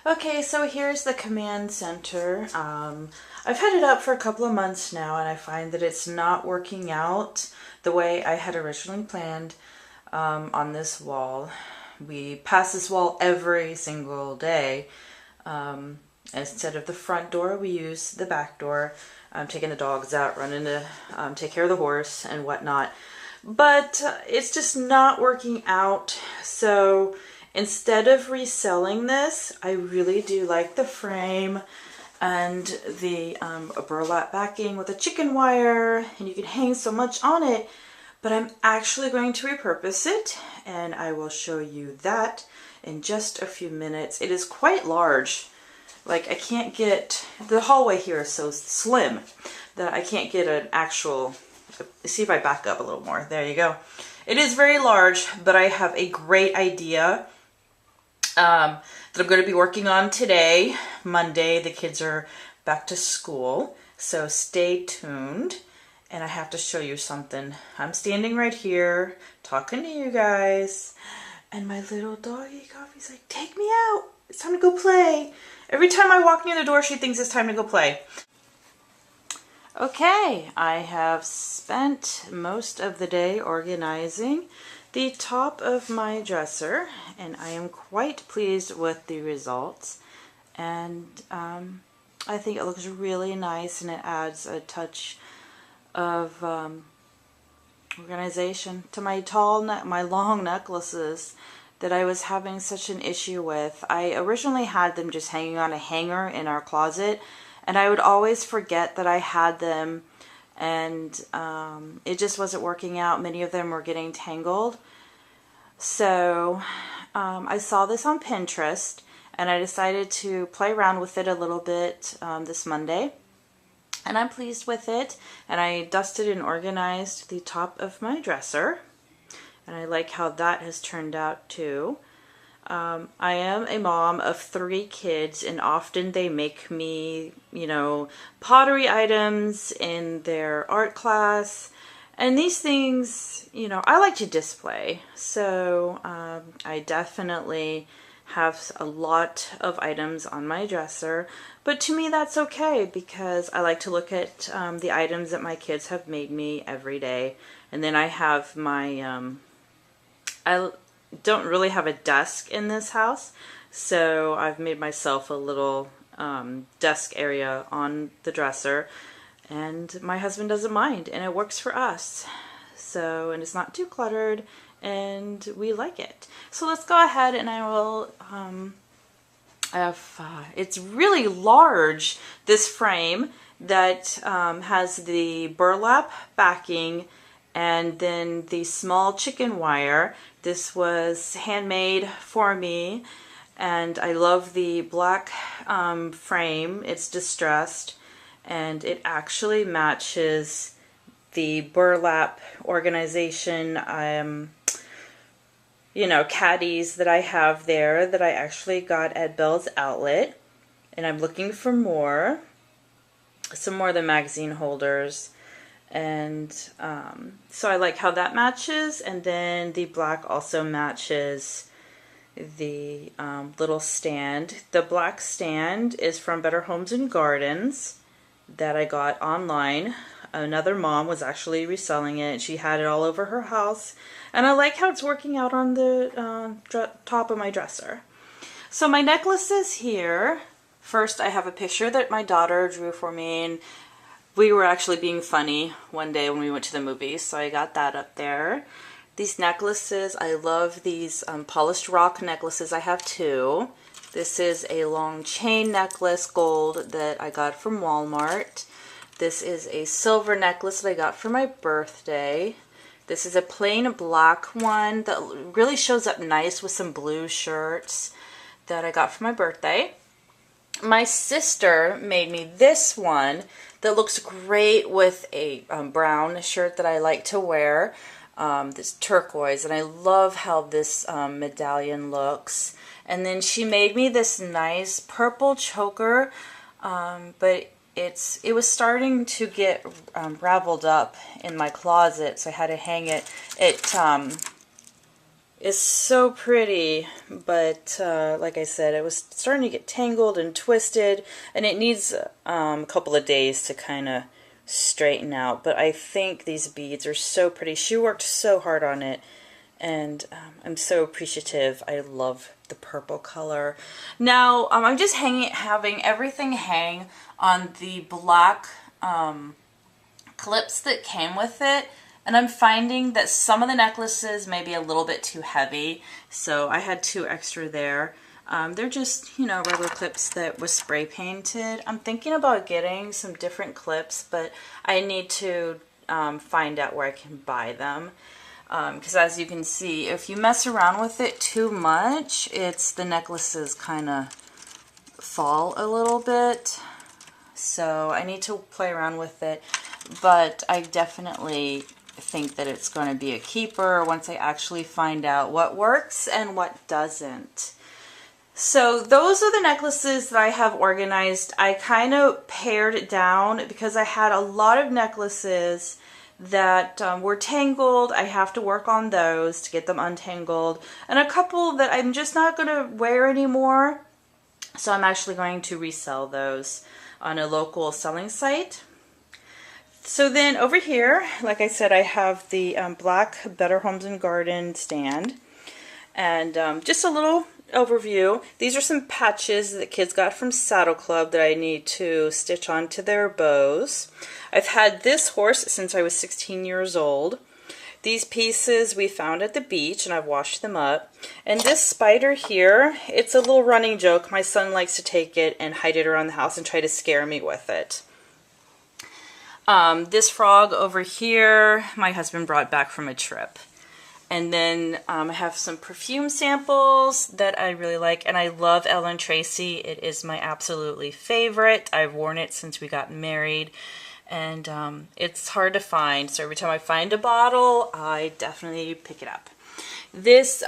Okay, so here's the command center. I've had it up for a couple of months now, and I find that it's not working out the way I had originally planned on this wall. We pass this wall every single day. Instead of the front door, we use the back door. I'm taking the dogs out, running to take care of the horse and whatnot. But it's just not working out. So instead of reselling this, I really do like the frame and the burlap backing with a chicken wire, and you can hang so much on it. But I'm actually going to repurpose it, and I will show you that in just a few minutes. It is quite large. Like, I can't get, the hallway here is so slim that I can't get an actual, see if I back up a little more. There you go. It is very large, but I have a great idea that I'm going to be working on today, Monday. The kids are back to school, so stay tuned. And I have to show you something. I'm standing right here talking to you guys, and my little doggy Coffee's like, take me out. It's time to go play. Every time I walk near the door, she thinks it's time to go play. Okay, I have spent most of the day organizing the top of my dresser, and I am quite pleased with the results. And I think it looks really nice, and it adds a touch of organization to my my long necklaces that I was having such an issue with. I originally had them just hanging on a hanger in our closet, and I would always forget that I had them, and it just wasn't working out. Many of them were getting tangled. So I saw this on Pinterest, and I decided to play around with it a little bit this Monday. And I'm pleased with it. And I dusted and organized the top of my dresser. And I like how that has turned out too. I am a mom of 3 kids, and often they make me, pottery items in their art class. And these things, I like to display. So I definitely have a lot of items on my dresser. But to me, that's okay, because I like to look at the items that my kids have made me every day. And then I have my... I don't really have a desk in this house, so I've made myself a little desk area on the dresser, and my husband doesn't mind, and it works for us. So, and it's not too cluttered, and we like it. So let's go ahead, and I will, it's really large, this frame that has the burlap backing and then the small chicken wire. This was handmade for me, and I love the black frame. It's distressed, and it actually matches the burlap organization, caddies that I have there that I actually got at Bell's Outlet. And I'm looking for more, some more of the magazine holders. And so I like how that matches, and then the black also matches the little stand. The black stand is from Better Homes and Gardens that I got online. Another mom was actually reselling it. She had it all over her house, and I like how it's working out on the top of my dresser. So my necklaces here, first I have a picture that my daughter drew for me, and we were actually being funny one day when we went to the movies, so I got that up there. These necklaces, I love these polished rock necklaces. I have 2. This is a long chain necklace, gold, that I got from Walmart. This is a silver necklace that I got for my birthday. This is a plain black one that really shows up nice with some blue shirts that I got for my birthday. My sister made me this one that looks great with a brown shirt that I like to wear, this turquoise, and I love how this medallion looks. And then she made me this nice purple choker, but it was starting to get raveled up in my closet, so I had to hang it. is so pretty, but like I said, it was starting to get tangled and twisted, and it needs a couple of days to kind of straighten out. But I think these beads are so pretty. She worked so hard on it, and I'm so appreciative. I love the purple color. Now, I'm just having everything hang on the black clips that came with it. And I'm finding that some of the necklaces may be a little bit too heavy, so I had 2 extra there. They're just, regular clips that was spray painted. I'm thinking about getting some different clips, but I need to find out where I can buy them. Because as you can see, if you mess around with it too much, the necklaces kind of fall a little bit. So I need to play around with it, but I definitely think that it's going to be a keeper once I actually find out what works and what doesn't. So those are the necklaces that I have organized. I kind of pared it down because I had a lot of necklaces that were tangled. I have to work on those to get them untangled, and a couple that I'm just not going to wear anymore. So I'm actually going to resell those on a local selling site. So then over here, like I said, I have the black Better Homes and Garden stand. And just a little overview. These are some patches that kids got from Saddle Club that I need to stitch onto their bows. I've had this horse since I was 16 years old. These pieces we found at the beach, and I've washed them up. And this spider here, it's a little running joke. My son likes to take it and hide it around the house and try to scare me with it. This frog over here, my husband brought back from a trip. And then I have some perfume samples that I really like, and I love Ellen Tracy. It is my absolutely favorite. I've worn it since we got married, and it's hard to find. So every time I find a bottle, I definitely pick it up. This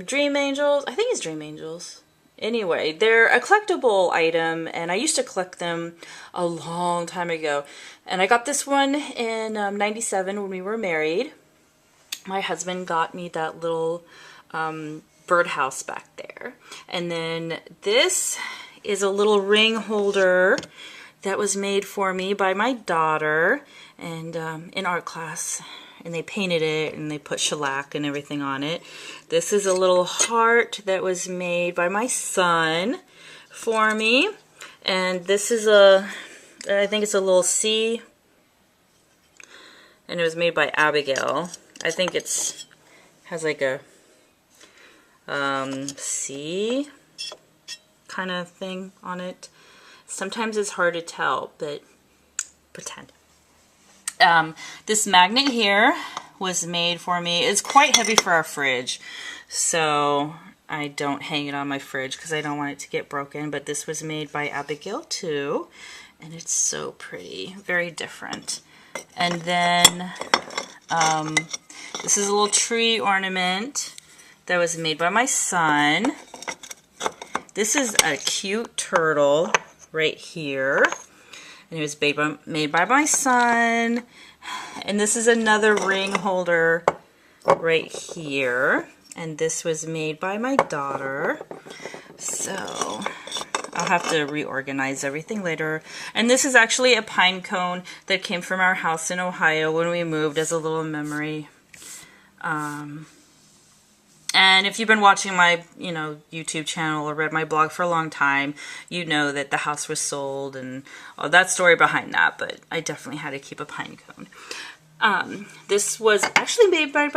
Dream Angels, I think it's Dream Angels. Anyway, they're a collectible item, and I used to collect them a long time ago. And I got this one in 97 when we were married. My husband got me that little birdhouse back there. And then this is a little ring holder that was made for me by my daughter and in art class. And they painted it and they put shellac and everything on it. This is a little heart that was made by my son for me. And this is I think it's a little C. And it was made by Abigail. I think has like a C kind of thing on it. Sometimes it's hard to tell, but pretend. This magnet here was made for me. It's quite heavy for our fridge, so I don't hang it on my fridge because I don't want it to get broken. But this was made by Abigail too, and it's so pretty, very different. And then this is a little tree ornament that was made by my son. This is a cute turtle right here. And it was made by my son. And this is another ring holder right here. And this was made by my daughter. So I'll have to reorganize everything later. And this is actually a pine cone that came from our house in Ohio when we moved as a little memory. And if you've been watching my, YouTube channel or read my blog for a long time, you know that the house was sold and all that story behind that, but I definitely had to keep a pine cone. This was actually made by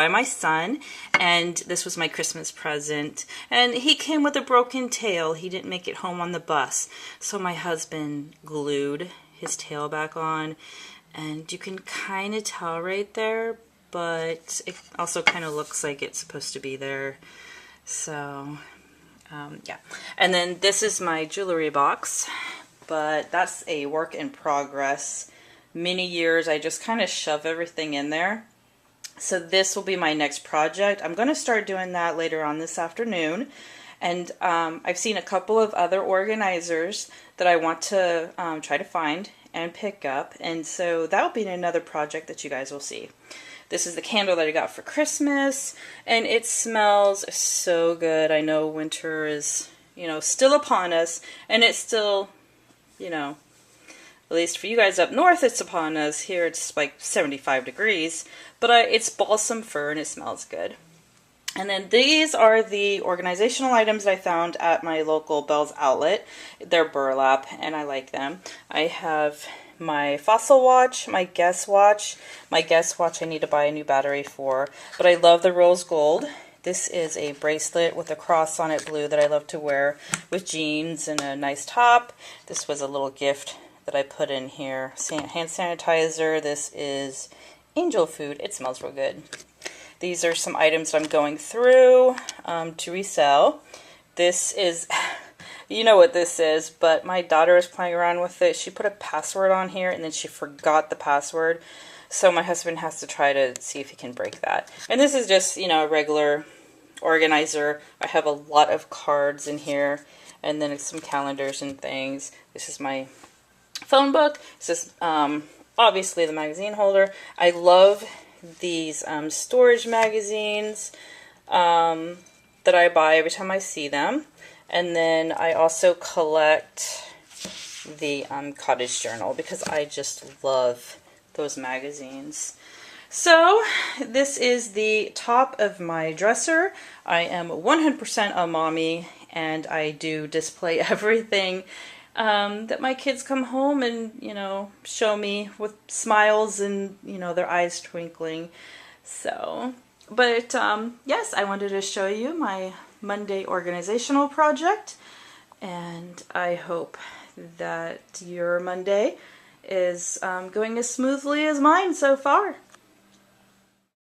my son, and this was my Christmas present. And he came with a broken tail. He didn't make it home on the bus, so my husband glued his tail back on, and you can kind of tell right there, but it also kind of looks like it's supposed to be there. So, yeah. And then this is my jewelry box, but that's a work in progress. Many years, I just kind of shove everything in there. So this will be my next project. I'm going to start doing that later on this afternoon. And I've seen a couple of other organizers that I want to try to find and pick up. And so that will be another project that you guys will see. This is the candle that I got for Christmas, and it smells so good. I know winter is, you know, still upon us, and it's still, you know, at least for you guys up north, it's upon us. Here it's like 75 degrees, but it's balsam fir and it smells good. And then these are the organizational items I found at my local Bell's Outlet. They're burlap and I like them. I have my Fossil watch, my Guess watch. My Guess watch I need to buy a new battery for, but I love the rose gold. This is a bracelet with a cross on it, blue, that I love to wear with jeans and a nice top. This was a little gift that I put in here. Hand sanitizer. This is angel food. It smells real good. These are some items that I'm going through to resell. This is, you know what this is, but my daughter is playing around with it. She put a password on here and then she forgot the password. So my husband has to try to see if he can break that. And this is just, you know, a regular organizer. I have a lot of cards in here and then some calendars and things. This is my phone book. This is obviously the magazine holder. I love these storage magazines that I buy every time I see them. And then I also collect the Cottage Journal because I just love those magazines. So this is the top of my dresser. I am 100% a mommy and I do display everything that my kids come home and, you know, show me with smiles and, you know, their eyes twinkling. So, but yes, I wanted to show you my Monday organizational project, and I hope that your Monday is going as smoothly as mine so far.